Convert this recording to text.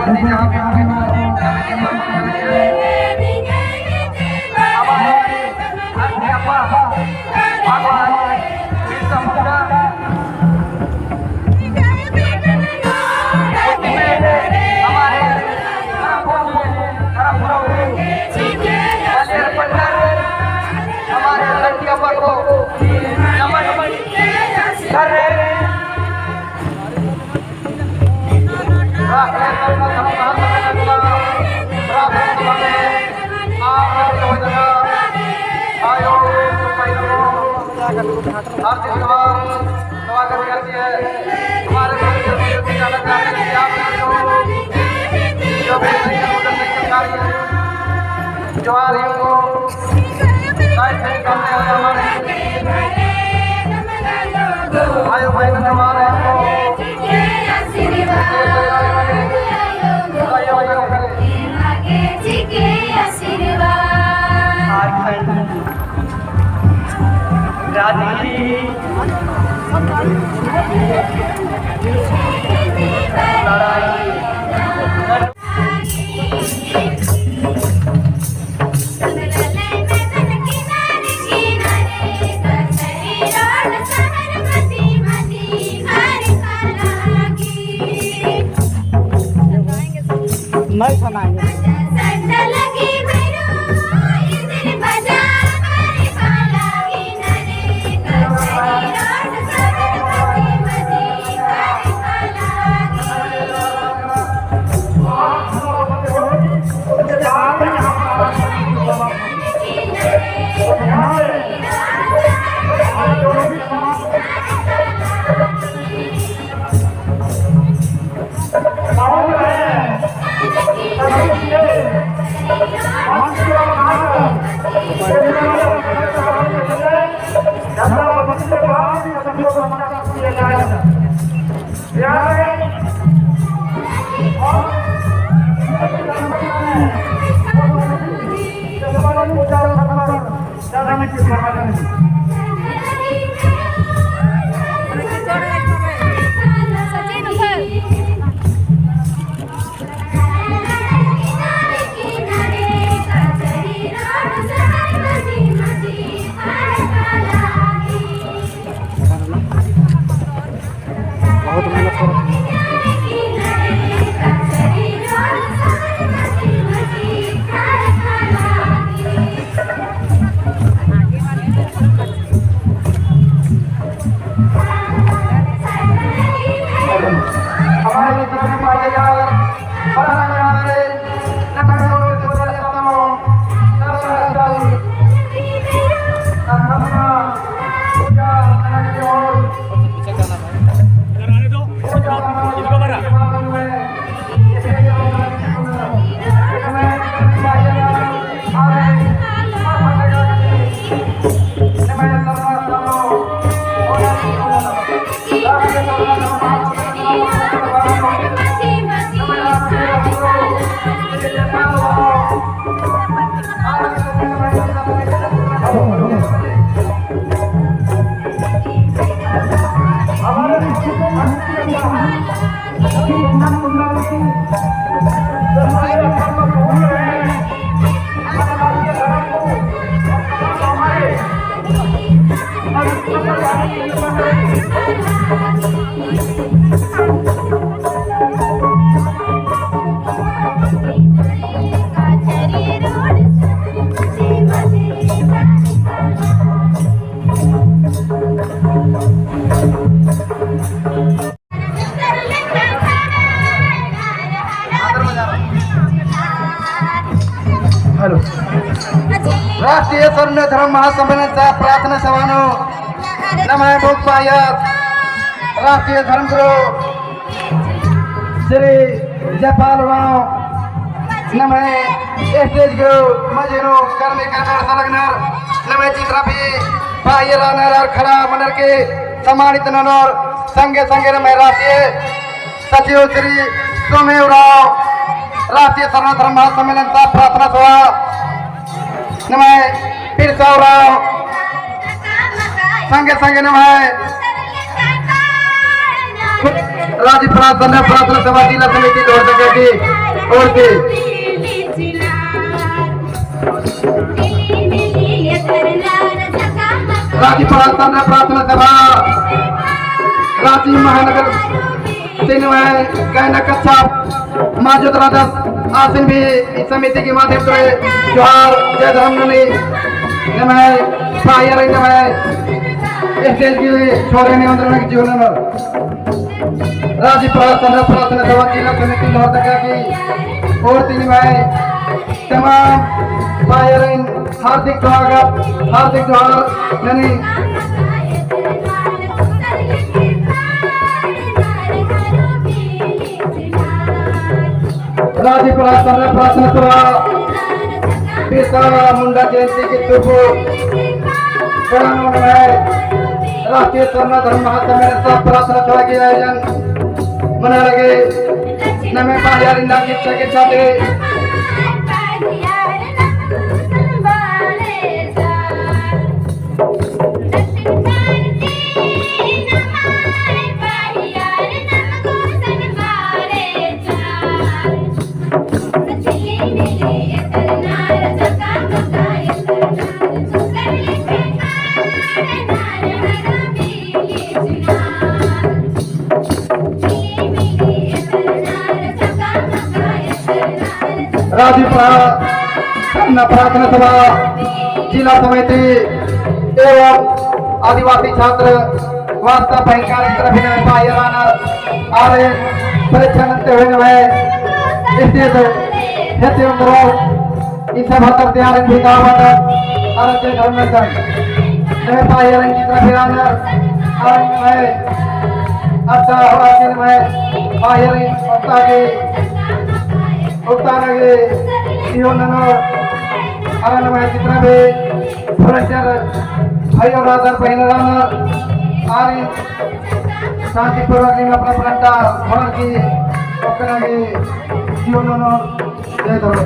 करती जहाँ भी होंगे हमारे अध्यापक भगवान बिरसा मुंडा हमारे हमारे अध्यापक को नमन कर रहे हैं। आयो भाई हमारे नहीं सुनाएंगे। राष्ट्रीय स्वर्ण धर्म महासंमेलनाचा प्रार्थना सभानो नमः भूपायत राष्ट्रीय धर्मगुरु श्री जयपाल राव नमः स्टेज गुरु मजीनो कर्मी करनार सलगनर नमः चित्रापी पायला नर खरा मनर के सम्मानित ननर संगे संगे नमः राष्ट्रीय सचिव श्री सोमेव राव राष्ट्रीय स्वर्ण धर्म महासंमेलनाचा प्रार्थना सभा नमः बिरसा राव संगे संगे नमः राजी प्रार्थना प्रार्थना सभा जिला समिति दौड़ सके और के राजी प्रार्थना प्रार्थना सभा रांची महानगर तीन में कहना कच्चा मौजूद राजस आसिन भी इस समिति के माध्यम से जोहार जय धर्मनी नमः फायर नमः स्टेज की छोरे नियंत्रण के जीवन में राजी प्रार्थना प्रार्थना सभा जिला समिति लोहरदगा की और तीन में तमाम फायर हार्दिक स्वागत हार्दिक जोहार यानी राजी प्रार्थना प्रार्थना सभा बिरसा मुंडा जयंती की शुभ प्रांगण में राष्ट्रीय स्वर्ण धर्म महासम्मेलन सह प्रार्थना सभा के आयोजन मना लगे नमे पारिंदा के साथे राजी प्रार्थना सभा जिला समिति एवं आदिवासी छात्र वार्ता भयंकर आरे परीक्षा हुए स्टेज हेतु इस सभा तैयार भिगावत आरती धर्मेंद्र मैं पायर चित्र फिराना और मैं अत्ता हवासिन में पायर अत्ता के उतारे जीवननो अरन में चित्र भी फर्नीचर भाई और आदर पहनराना आरी शांतिपूर्वक में अपना प्रणता भरण की ओकरा के जीवननो जय धर्म